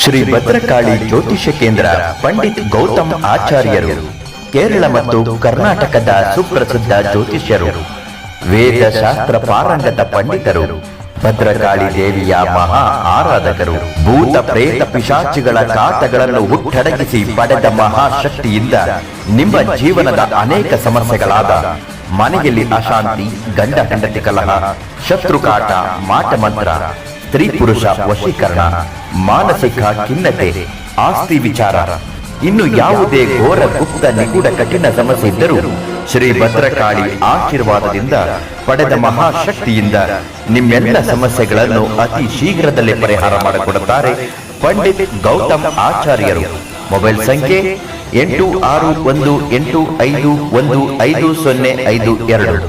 ಶ್ರೀ ಭದ್ರಕಾಳಿ ಜ್ಯೋತಿಷ್ಯ ಕೇಂದ್ರ ಪಂಡಿತ್ ಗೌತಮ್ ಆಚಾರ್ಯರು ಕೇರಳ ಮತ್ತು ಕರ್ನಾಟಕದ ಸುಪ್ರಸಿದ್ಧ ಜ್ಯೋತಿಷ್ಯರು, ವೇದ ಶಾಸ್ತ್ರ ಪಾರಂಗತ ಪಂಡಿತರು, ಭದ್ರಕಾಳಿ ದೇವಿಯ ಮಹಾ ಆರಾಧಕರು, ಭೂತ ಪ್ರೇತ ಪಿಶಾಚಿಗಳ ಕಾಟಗಳನ್ನು ಹುಟ್ಟಡಗಿಸಿ ಪಡೆದ ಮಹಾಶಕ್ತಿಯಿಂದ ನಿಮ್ಮ ಜೀವನದ ಅನೇಕ ಸಮಸ್ಯೆಗಳಾದ ಮನೆಯಲ್ಲಿ ಅಶಾಂತಿ, ಗಂಡ ಹೆಂಡತಿ ಕಲಹ, ಶತ್ರುಕಾಟ, ಮಾಟಮಂತ್ರ, ಸ್ತ್ರೀ ಪುರುಷ ವಶೀಕರಣ, ಮಾನಸಿಕ ಖಿನ್ನತೆ, ಆಸ್ತಿ ವಿಚಾರ, ಇನ್ನು ಯಾವುದೇ ಘೋರ ಗುಪ್ತ ನಿಗೂಢ ಕಠಿಣ ಸಮಸ್ಯೆ ಇದ್ದರೂ ಶ್ರೀ ಭದ್ರಕಾಳಿ ಆಶೀರ್ವಾದದಿಂದ ಪಡೆದ ಮಹಾಶಕ್ತಿಯಿಂದ ನಿಮ್ಮೆಲ್ಲ ಸಮಸ್ಯೆಗಳನ್ನು ಅತಿ ಶೀಘ್ರದಲ್ಲೇ ಪರಿಹಾರ ಮಾಡಿಕೊಡುತ್ತಾರೆ ಪಂಡಿತ್ ಗೌತಮ್ ಆಚಾರ್ಯರು. ಮೊಬೈಲ್ ಸಂಖ್ಯೆ 8618851552.